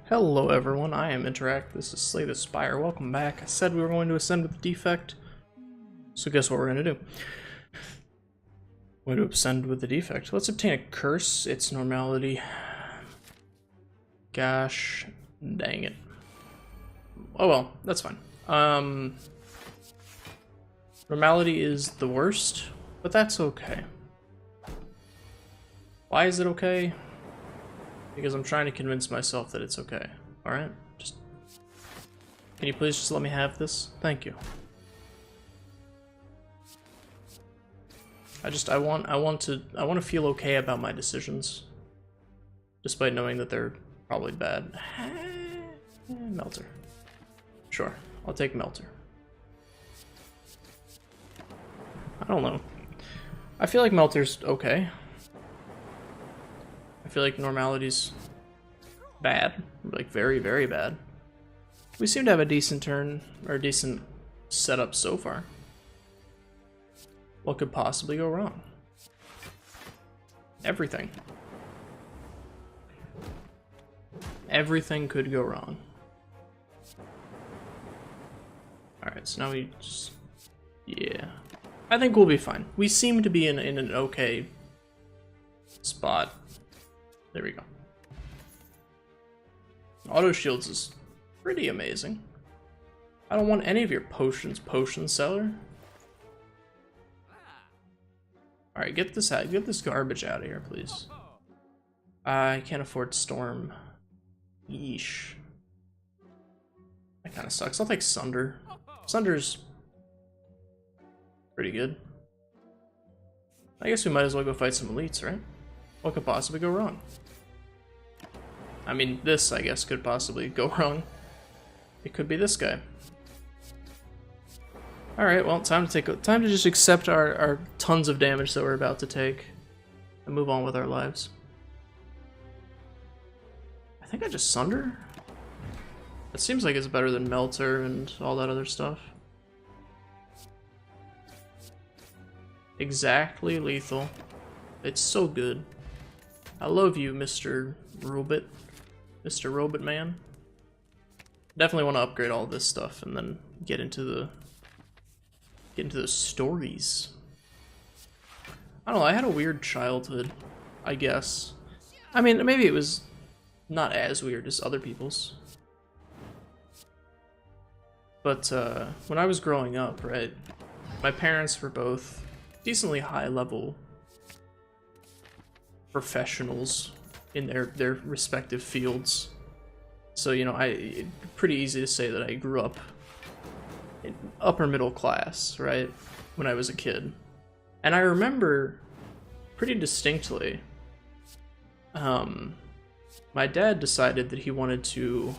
Hello everyone, I am Interact, this is Slay the Spire, welcome back. I said we were going to ascend with the defect, so guess what we're going to do? We're going to ascend with the defect. Let's obtain a curse, its normality. Gosh, dang it. Oh well, that's fine. Normality is the worst, but that's okay. Why is it okay? Because I'm trying to convince myself that it's okay. Alright? Can you please just let me have this? Thank you. I want to feel okay about my decisions. Despite knowing that they're probably bad. Melter. Sure, I'll take Melter. I don't know. I feel like Melter's okay. I feel like normality's bad, like very, very bad. We seem to have a decent turn, or a decent setup so far. What could possibly go wrong? Everything. Everything could go wrong. Alright, so now we just... yeah. I think we'll be fine. We seem to be in an okay spot. There we go. Auto shields is pretty amazing. I don't want any of your potions, potion seller. Alright, get this out. Get this garbage out of here, please. I can't afford Storm. Yeesh. That kind of sucks. I'll take Sunder. Sunder's pretty good. I guess we might as well go fight some elites, right? What could possibly go wrong? I mean, this, I guess, could possibly go wrong. It could be this guy. Alright, well, time to just accept our tons of damage that we're about to take and move on with our lives. I think I just Sunder? It seems like it's better than Melter and all that other stuff. Exactly lethal. It's so good. I love you, Mr. Robot. Mr. Robot Man. Definitely want to upgrade all this stuff and then get into the stories. I don't know, I had a weird childhood, I guess. I mean, maybe it was not as weird as other people's. But when I was growing up, right, my parents were both decently high-level professionals in their respective fields. So, you know, it's pretty easy to say that I grew up in upper middle class, right, when I was a kid. And I remember pretty distinctly, my dad decided that he wanted to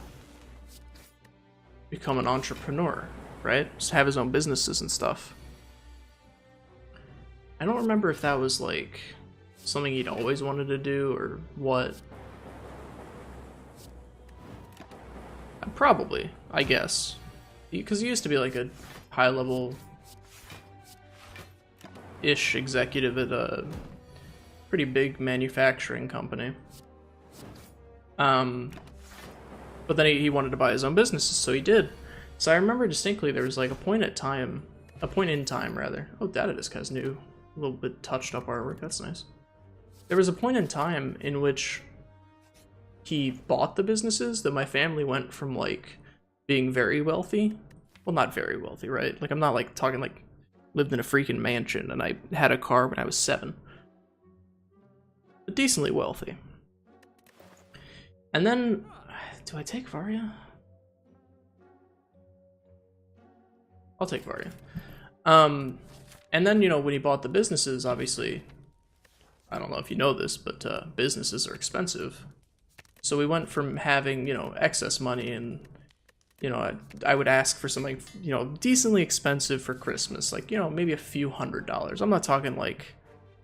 become an entrepreneur, right? Just have his own businesses and stuff. I don't remember if that was like something he'd always wanted to do or what. Probably, I guess. Because he used to be like a high-level-ish executive at a pretty big manufacturing company. But then he wanted to buy his own businesses, so he did. So I remember distinctly there was like a point in time rather. Oh, Data Disc has new, a little bit touched up artwork, that's nice. There was a point in time in which he bought the businesses that my family went from like being very wealthy. Well, not very wealthy, right? Like I'm not like talking like lived in a freaking mansion and I had a car when I was 7. But decently wealthy. And then, do I take Varia? I'll take Varia. And then, you know, when he bought the businesses, obviously, I don't know if you know this, but businesses are expensive. So we went from having, you know, excess money and, you know, I would ask for something, you know, decently expensive for Christmas. Like, you know, maybe a few $100s. I'm not talking like,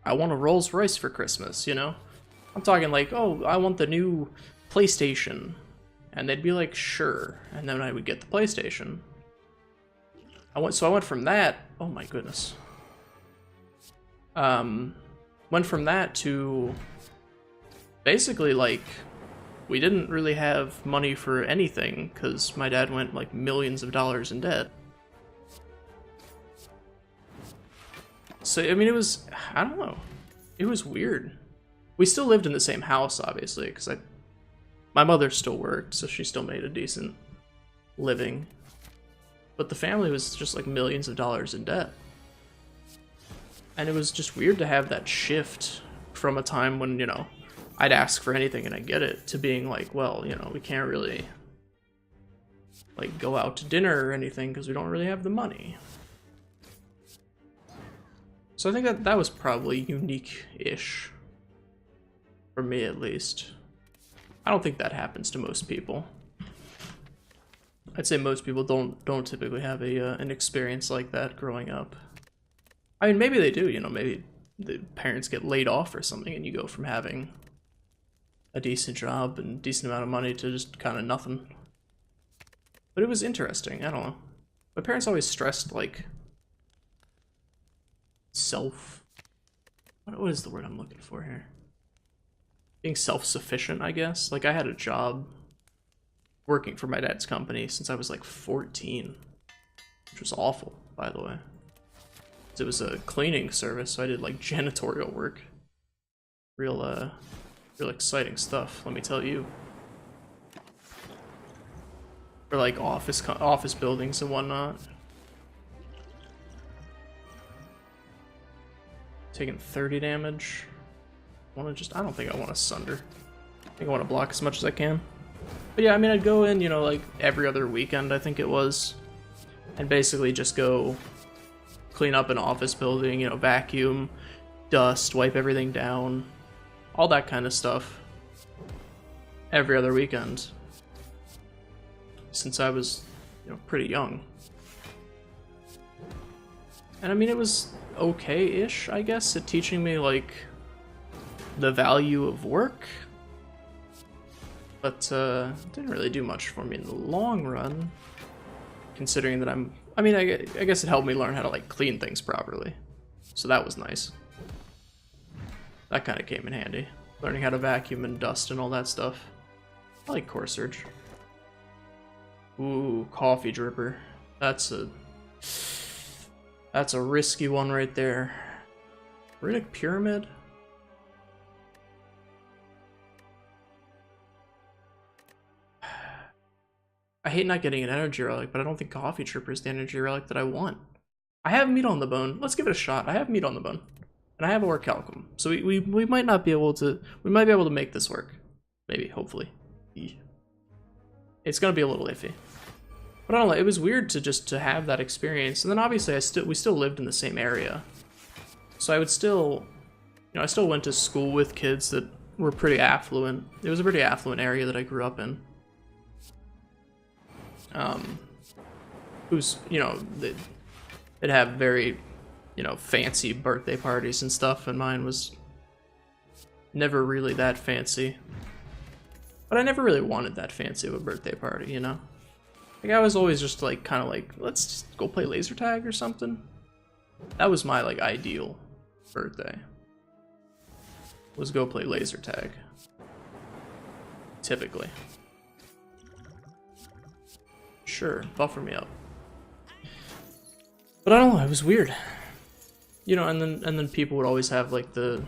I want a Rolls Royce for Christmas, you know? I'm talking like, oh, I want the new PlayStation. And they'd be like, sure. And then I would get the PlayStation. I went from that, oh my goodness. Went from that to basically like we didn't really have money for anything because my dad went like millions of dollars in debt. So, I mean, it was, I don't know, it was weird. We still lived in the same house, obviously, because my mother still worked, so she still made a decent living. But the family was just like millions of dollars in debt. And it was just weird to have that shift from a time when, you know, I'd ask for anything and I get it, to being like, well, you know, we can't really like go out to dinner or anything because we don't really have the money. So I think that was probably unique-ish. For me, at least. I don't think that happens to most people. I'd say most people don't typically have an experience like that growing up. I mean, maybe they do, you know, maybe the parents get laid off or something and you go from having a decent job and decent amount of money to just kind of nothing. But it was interesting, I don't know. My parents always stressed, like, what is the word I'm looking for here? Being self-sufficient, I guess. Like, I had a job working for my dad's company since I was like 14, which was awful, by the way. It was a cleaning service, so I did like janitorial work. Real exciting stuff, let me tell you. For like office buildings and whatnot. Taking 30 damage. I don't think I want to sunder. I think I want to block as much as I can. But yeah, I mean, I'd go in, you know, like every other weekend, I think it was, and basically just go clean up an office building, you know, vacuum, dust, wipe everything down, all that kind of stuff. Every other weekend. Since I was, you know, pretty young. And I mean, it was okay-ish, I guess, at teaching me, like, the value of work, but didn't really do much for me in the long run, considering that I guess it helped me learn how to like clean things properly, so that was nice. That kind of came in handy, learning how to vacuum and dust and all that stuff. I like Core Surge. Ooh, Coffee Dripper. That's a risky one right there. Relic Pyramid? I hate not getting an energy relic, but I don't think Coffee Tripper is the energy relic that I want. I have meat on the bone. Let's give it a shot. I have meat on the bone. And I have Orichalcum. So we might not be able to... We might be able to make this work. Maybe, hopefully. It's gonna be a little iffy. But I don't know, it was weird to have that experience. And then obviously we still lived in the same area. So I would still... You know, I still went to school with kids that were pretty affluent. It was a pretty affluent area that I grew up in. Who's, you know, they'd have very, you know, fancy birthday parties and stuff, and mine was never really that fancy. But I never really wanted that fancy of a birthday party, you know? Like, I was always just, like, kind of like, let's just go play laser tag or something. That was my, like, ideal birthday. Was go play laser tag. Typically. Sure, buffer me up. But I don't know, it was weird. You know, and then people would always have like the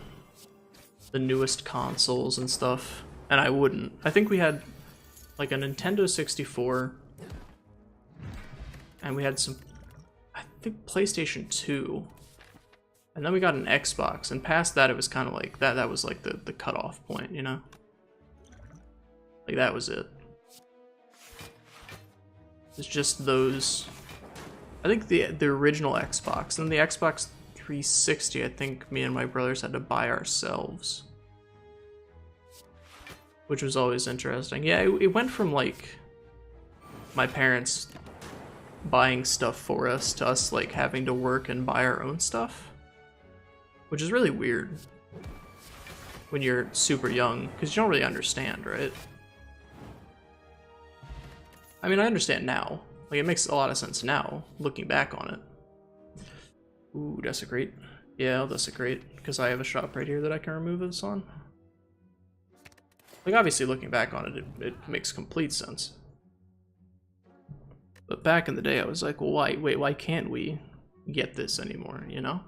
newest consoles and stuff, and I wouldn't. I think we had like a Nintendo 64, and we had some, I think, PlayStation 2, and then we got an Xbox, and past that it was kind of like that was like the cutoff point, you know? Like, that was it. It's just those. I think the original Xbox, and the Xbox 360, I think me and my brothers had to buy ourselves, which was always interesting. Yeah, it went from like my parents buying stuff for us to us like having to work and buy our own stuff, which is really weird when you're super young because you don't really understand, right? I mean, I understand now. Like, it makes a lot of sense now, looking back on it. Ooh, Desecrate. Yeah, I'll Desecrate, because I have a shop right here that I can remove this on. Like, obviously, looking back on it, it makes complete sense. But back in the day, I was like, well, why can't we get this anymore, you know?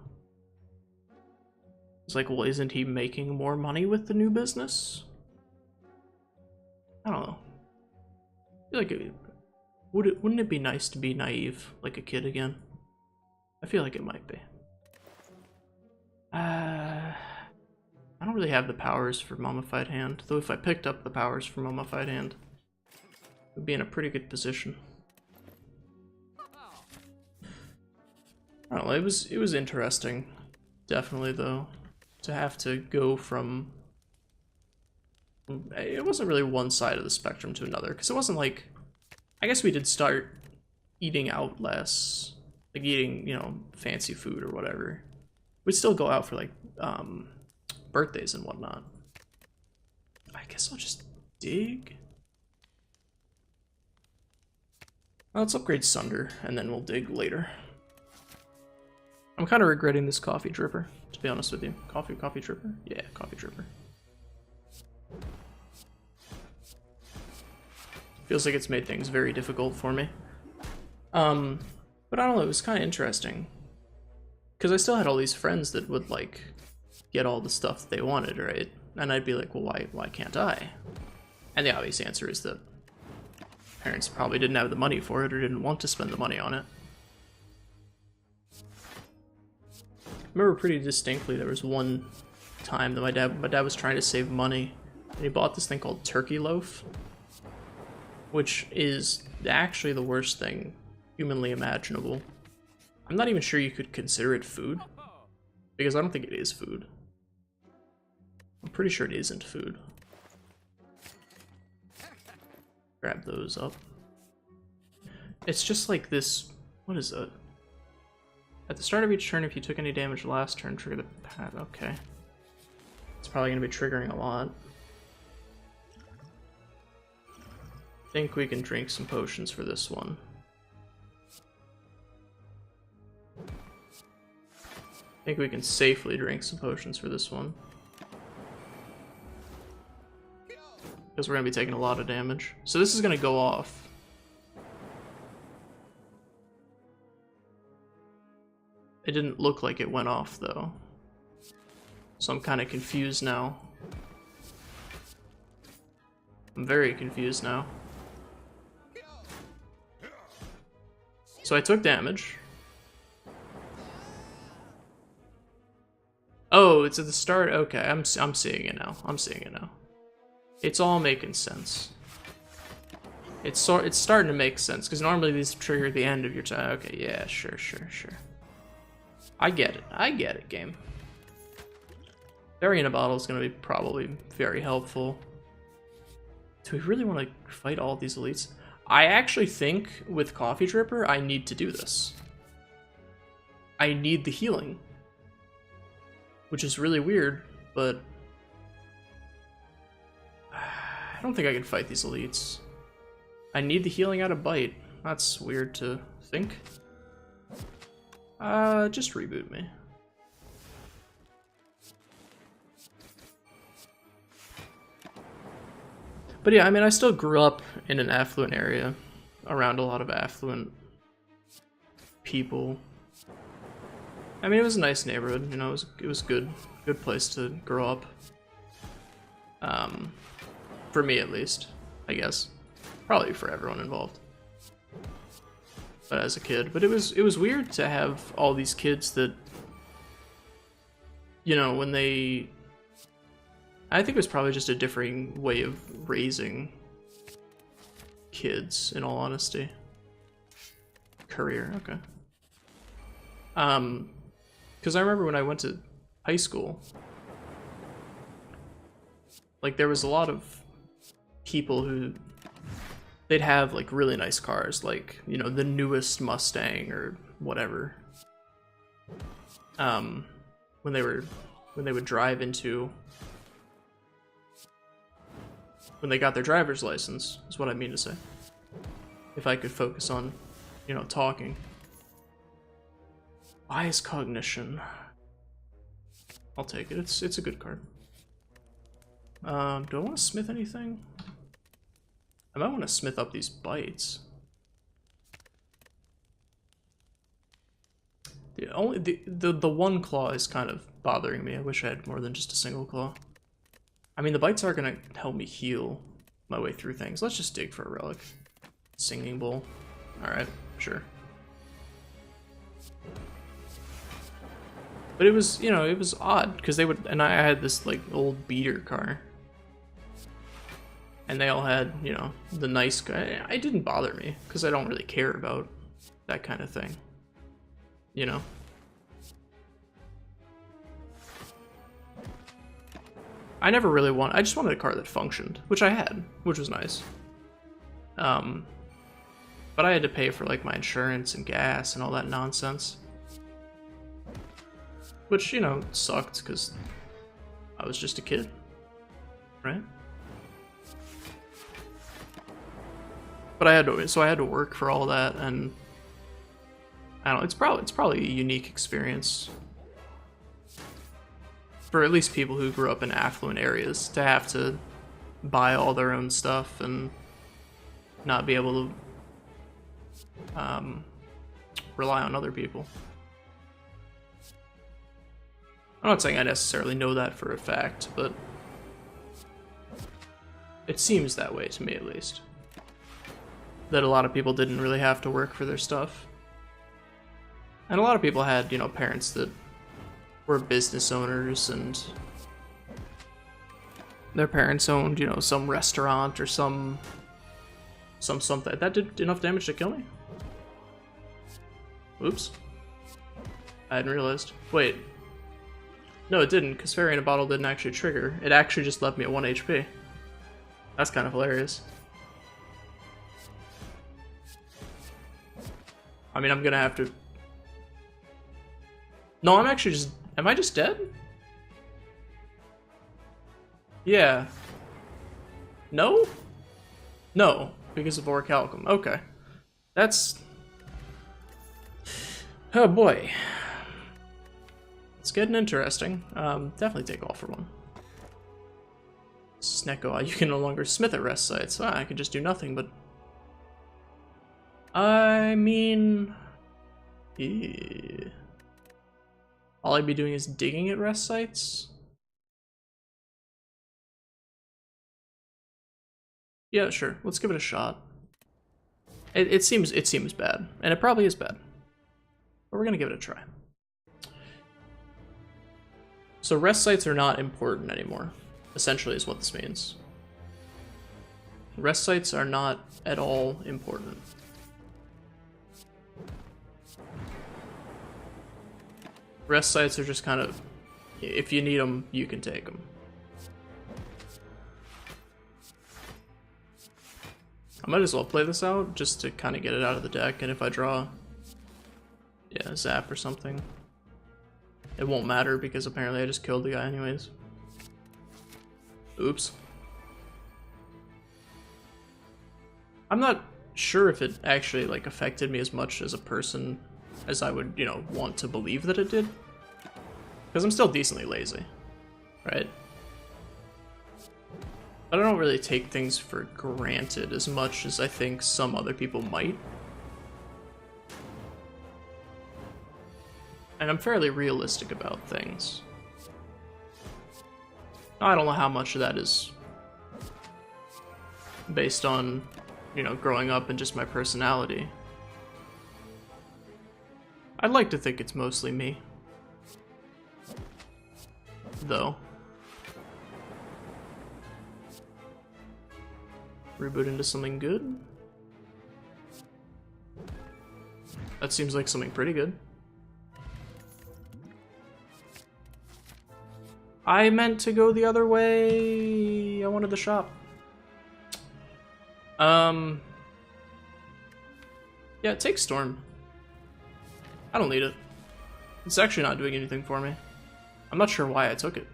It's like, well, isn't he making more money with the new business? I don't know. I feel like wouldn't it be nice to be naive, like a kid again? I feel like it might be. I don't really have the powers for Mummified Hand, though if I picked up the powers for Mummified Hand, we'd be in a pretty good position. I don't know, it was interesting, definitely, though, to have to go from... It wasn't really one side of the spectrum to another, because it wasn't like... I guess we did start eating out less, like eating, you know, fancy food or whatever. We'd still go out for, like, birthdays and whatnot. I guess I'll just dig. Well, let's upgrade Sunder, and then we'll dig later. I'm kind of regretting this coffee dripper, to be honest with you. Coffee dripper? Yeah, coffee dripper. Feels like it's made things very difficult for me. But I don't know, it was kind of interesting. Because I still had all these friends that would, like, get all the stuff that they wanted, right? And I'd be like, well, why can't I? And the obvious answer is that parents probably didn't have the money for it or didn't want to spend the money on it. I remember pretty distinctly there was one time that my dad was trying to save money, and he bought this thing called turkey loaf, which is actually the worst thing humanly imaginable. I'm not even sure you could consider it food, because I don't think it is food. I'm pretty sure it isn't food. Grab those up. It's just like this... What is that? At the start of each turn, if you took any damage last turn, trigger the pad. Okay. It's probably going to be triggering a lot. I think we can drink some potions for this one. I think we can safely drink some potions for this one. Because we're going to be taking a lot of damage. So this is going to go off. It didn't look like it went off, though. So I'm kind of confused now. I'm very confused now. So I took damage. Oh, it's at the start? Okay, I'm seeing it now. I'm seeing it now. It's all making sense. It's starting to make sense, because normally these trigger at the end of your time. Okay, yeah, sure. I get it, game. Fairy in a bottle is going to be probably very helpful. Do we really want to fight all these elites? I actually think with Coffee Dripper, I need to do this. I need the healing. Which is really weird, but... I don't think I can fight these elites. I need the healing out of Bite. That's weird to think. Just reboot me. But yeah, I mean, I still grew up in an affluent area, around a lot of affluent people. I mean, it was a nice neighborhood, you know, it was good place to grow up. For me at least, I guess. Probably for everyone involved. But as a kid, but it was weird to have all these kids that, you know, when they... I think it was probably just a differing way of raising kids, in all honesty. Career, okay. Because I remember when I went to high school, like, there was a lot of people who, they'd have, like, really nice cars, like, you know, the newest Mustang or whatever. When they would drive into... When they got their driver's license, is what I mean to say. If I could focus on, you know, talking. Bias Cognition. I'll take it. It's a good card. Do I want to smith anything? I might want to smith up these bites. The one claw is kind of bothering me. I wish I had more than just a single claw. I mean, the bites are gonna help me heal my way through things. Let's just dig for a relic. Singing bowl. Alright, sure. But it was, you know, it was odd, because they would, and I had this, like, old beater car. And they all had, you know, the nice guy. It didn't bother me, because I don't really care about that kind of thing. You know? I never really I just wanted a car that functioned, which I had, which was nice. But I had to pay for, like, my insurance and gas and all that nonsense. Which, you know, sucked, because I was just a kid, right? But I had to work for all that, and I don't know, it's probably a unique experience for at least people who grew up in affluent areas to have to buy all their own stuff and not be able to rely on other people. I'm not saying I necessarily know that for a fact, but it seems that way to me, at least. That a lot of people didn't really have to work for their stuff. And a lot of people had, you know, parents that were business owners, and their parents owned, you know, some restaurant or some something. That did enough damage to kill me? Oops. I hadn't realized. Wait. No, it didn't, because Fairy in a Bottle didn't actually trigger. It actually just left me at 1 HP. That's kind of hilarious. I mean, I'm gonna have to... No, I'm actually just... Am I just dead? Yeah. No? No, because of Orichalcum. Okay. That's... Oh boy. It's getting interesting. Definitely take off for one. Snecko, you can no longer smith at rest sites. Ah, I can just do nothing, but... I mean... Yeah. All I'd be doing is digging at rest sites? Yeah, sure. Let's give it a shot. It seems bad, and it probably is bad. But we're gonna give it a try. So rest sites are not important anymore, essentially is what this means. Rest sites are not at all important. Rest sites are just kind of, if you need them, you can take them. I might as well play this out just to kind of get it out of the deck, and if I draw, yeah, zap or something, it won't matter because apparently I just killed the guy anyways. Oops. I'm not sure if it actually like affected me as much as a person as I would, you know, want to believe that it did. Because I'm still decently lazy, right? But I don't really take things for granted as much as I think some other people might. And I'm fairly realistic about things. I don't know how much of that is based on, you know, growing up and just my personality. I'd like to think it's mostly me, though. Reboot into something good? That seems like something pretty good. I meant to go the other way. I wanted the shop. Yeah, take Storm. I don't need it. It's actually not doing anything for me. I'm not sure why I took it.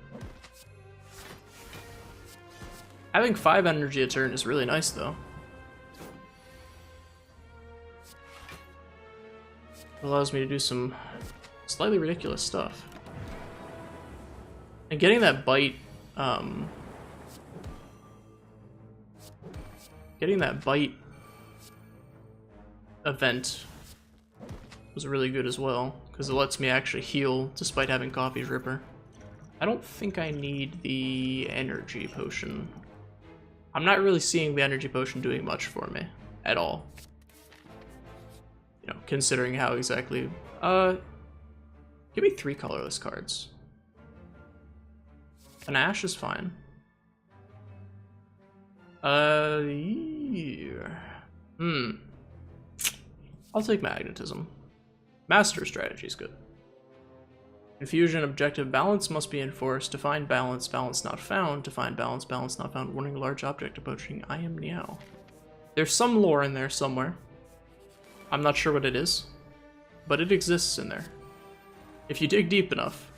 Having 5 energy a turn is really nice, though. It allows me to do some slightly ridiculous stuff. And getting that bite getting that bite event was really good as well, because it lets me actually heal despite having Coffee Dripper. I don't think I need the energy potion. I'm not really seeing the energy potion doing much for me at all. You know, considering how exactly... give me 3 colorless cards. Panache is fine. Yeah. I'll take Magnetism. Master Strategy is good. Confusion, objective, balance must be enforced. To find balance, balance not found. To find balance, balance not found. Warning, large object approaching. I am Meow. There's some lore in there somewhere. I'm not sure what it is, but it exists in there. If you dig deep enough,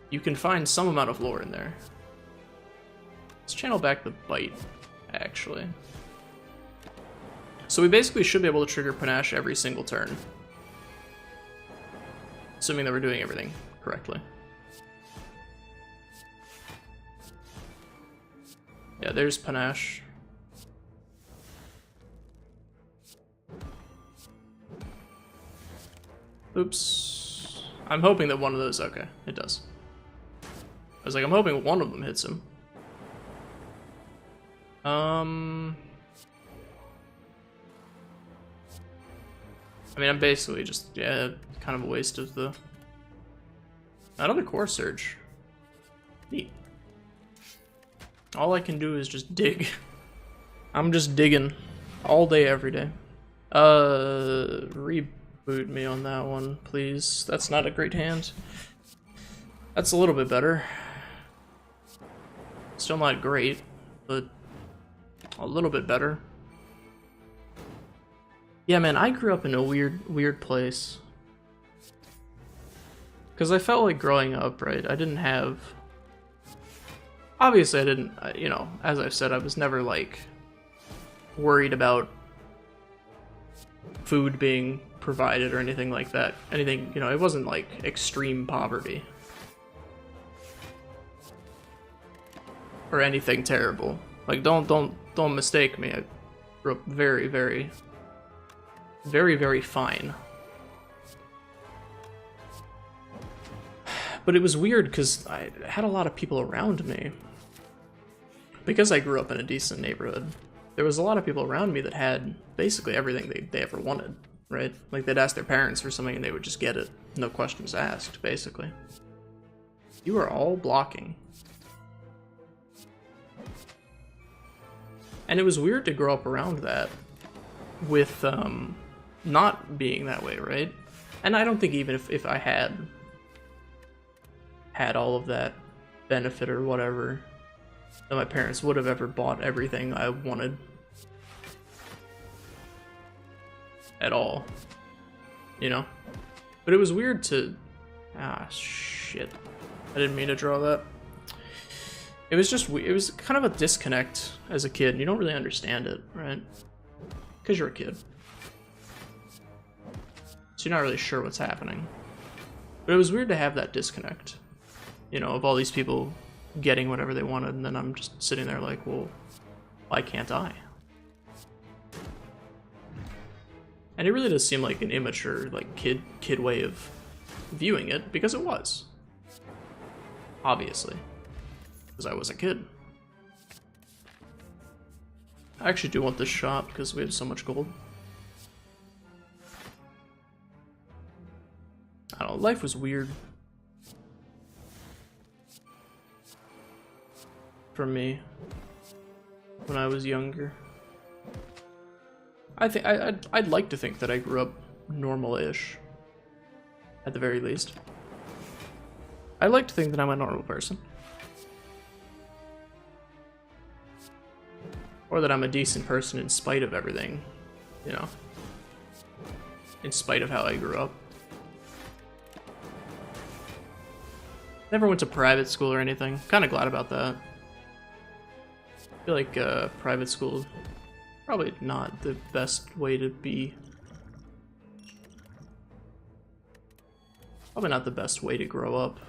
you can find some amount of lore in there. Let's channel back the bite, actually. So we basically should be able to trigger Panache every single turn. Assuming that we're doing everything correctly. Yeah, there's Panache. Oops. I'm hoping that one of those... Okay, it does. I was like, I'm hoping one of them hits him. I mean, I'm basically just, yeah, kind of a waste of the... Another Core Surge. Neat. All I can do is just dig. I'm just digging. All day, every day. Reboot me on that one, please. That's not a great hand. That's a little bit better. Still not great, but a little bit better. Yeah, man, I grew up in a weird place. Because I felt like growing up, right, I didn't have... Obviously, I didn't, you know, as I've said, I was never, like, worried about food being provided or anything like that. Anything, you know, it wasn't, like, extreme poverty. Or anything terrible. Like, don't mistake me. I grew up very, very fine. But it was weird because I had a lot of people around me. Because I grew up in a decent neighborhood, there was a lot of people around me that had basically everything they ever wanted, right? Like, they'd ask their parents for something and they would just get it. No questions asked, basically. You are all blocking. And it was weird to grow up around that with, not being that way, right? And I don't think even if I had all of that benefit or whatever, that my parents would have ever bought everything I wanted. At all. You know? But it was weird to... Ah, shit. I didn't mean to draw that. It was just... It was kind of a disconnect as a kid. You don't really understand it, right? Because you're a kid. So you're not really sure what's happening. But it was weird to have that disconnect. You know, of all these people getting whatever they wanted, and then I'm just sitting there like, well, why can't I? And it really does seem like an immature, like, kid way of viewing it, because it was. Obviously. Because I was a kid. I actually do want this shop, because we have so much gold. I don't know, life was weird. For me. When I was younger. I think I'd like to think that I grew up normal-ish. At the very least. I like to think that I'm a normal person. Or that I'm a decent person in spite of everything. You know? In spite of how I grew up. Never went to private school or anything. Kind of glad about that. I feel like private school probably not the best way to be. Probably not the best way to grow up.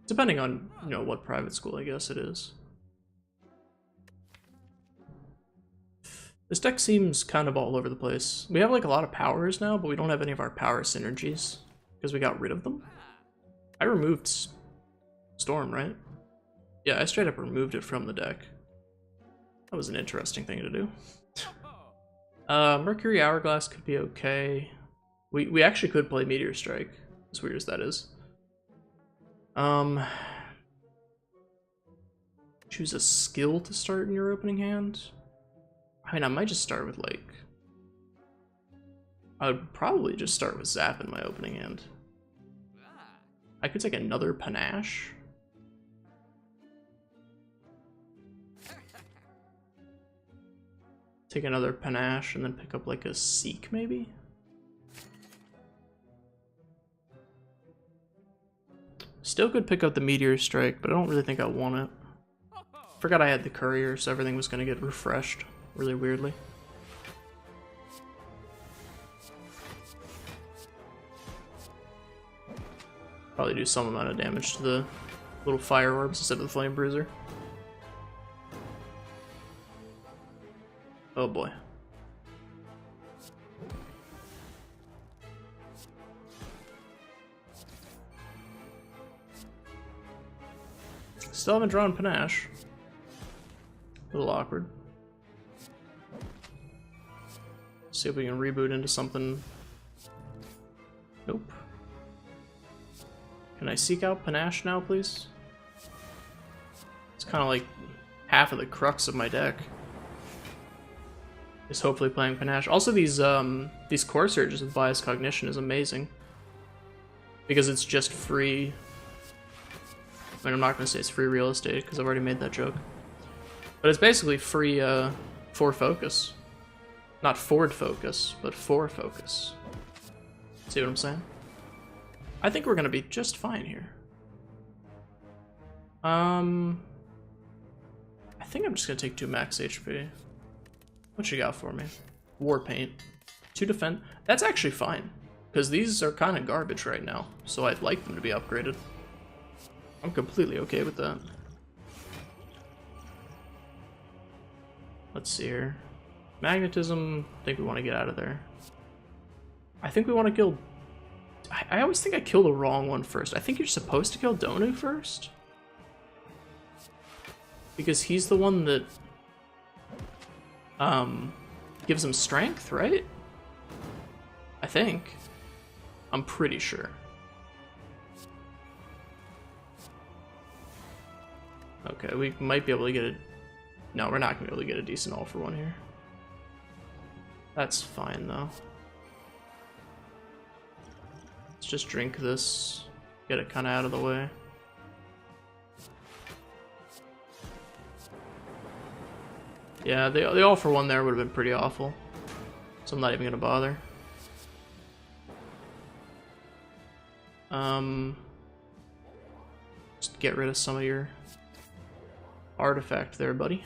Depending on, you know, what private school I guess it is. This deck seems kind of all over the place. We have like a lot of powers now, but we don't have any of our power synergies because we got rid of them. I removed Storm, right? Yeah, I straight up removed it from the deck. That was an interesting thing to do. Mercury Hourglass could be okay. We actually could play Meteor Strike, as weird as that is. Choose a skill to start in your opening hand. I mean, I might just start with like... I would probably just start with Zap in my opening hand. I could take another Panache. Take another Panache and then pick up like a Seek maybe? Still could pick up the Meteor Strike, but I don't really think I want it. Forgot I had the Courier, so everything was gonna get refreshed really weirdly. Probably do some amount of damage to the little fire orbs instead of the Flame Bruiser. Oh boy. Still haven't drawn Panache. A little awkward. See if we can reboot into something. Nope. Can I seek out Panache now, please? It's kind of like half of the crux of my deck. Is hopefully playing Panache. Also, these Core Surges with Bias Cognition is amazing. Because it's just free. I mean, I'm not going to say it's free real estate, because I've already made that joke. But it's basically free for focus. Not Ford focus, but for focus. See what I'm saying? I think we're going to be just fine here. I think I'm just going to take 2 max HP. What you got for me? War Paint. 2 defend. That's actually fine, because these are kind of garbage right now, so I'd like them to be upgraded. I'm completely okay with that. Let's see here. Magnetism, I think we want to get out of there. I think we want to kill... I always think I kill the wrong one first. I think you're supposed to kill Donu first. Because he's the one that... gives him strength, right? I think. I'm pretty sure. Okay, we might be able to get a... No, we're not going to be able to get a decent all for one here. That's fine, though. Let's just drink this. Get it kind of out of the way. Yeah, the all for one there would have been pretty awful. So I'm not even going to bother. Just get rid of some of your artifact there, buddy.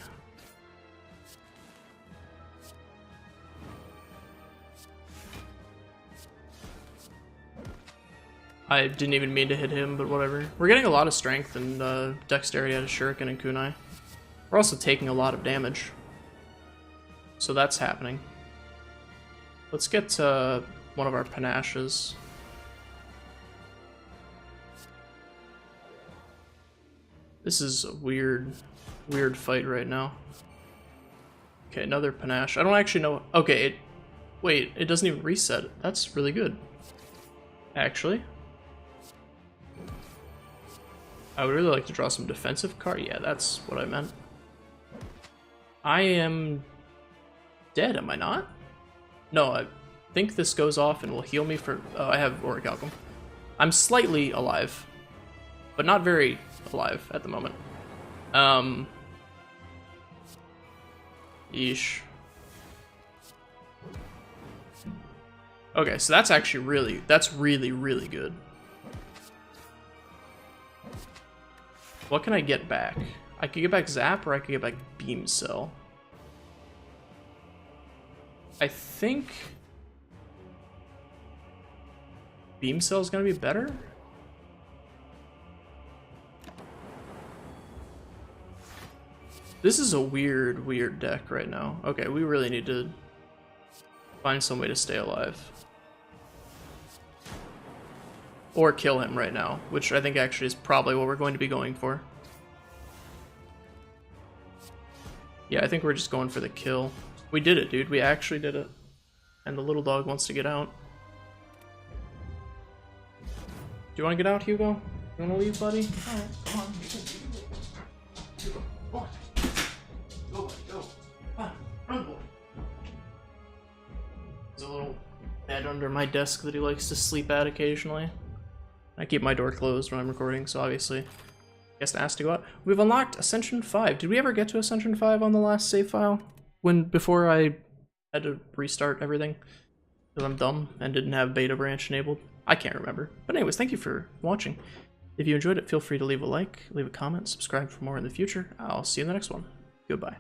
I didn't even mean to hit him, but whatever. We're getting a lot of strength and dexterity out of Shuriken and Kunai. We're also taking a lot of damage. So that's happening. Let's get one of our Panaches. This is a weird fight right now. Okay, another Panache. I don't actually know. Okay, wait, it doesn't even reset. That's really good. Actually. I would really like to draw some defensive card. Yeah, that's what I meant. I am dead, am I not? No, I think this goes off and will heal me for... Oh, I have Orichalcum. I'm slightly alive, but not very alive at the moment. Yeesh. Okay, so that's actually really... That's really, really good. What can I get back? I could get back Zap, or I could get back Beam Cell. I think Beam Cell is going to be better. This is a weird deck right now. Okay, we really need to find some way to stay alive. Or kill him right now, which I think actually is probably what we're going to be going for. Yeah, I think we're just going for the kill. We did it, dude. We actually did it. And the little dog wants to get out. Do you want to get out, Hugo? You want to leave, buddy? Alright, come on. Hugo, come on. Go, buddy, go. Come on, run, boy. There's a little bed under my desk that he likes to sleep at occasionally. I keep my door closed when I'm recording, so obviously he has to ask to go out. We've unlocked Ascension 5. Did we ever get to Ascension 5 on the last save file? Before I had to restart everything? Because I'm dumb and didn't have beta branch enabled? I can't remember. But anyways, thank you for watching. If you enjoyed it, feel free to leave a like, leave a comment, subscribe for more in the future. I'll see you in the next one. Goodbye.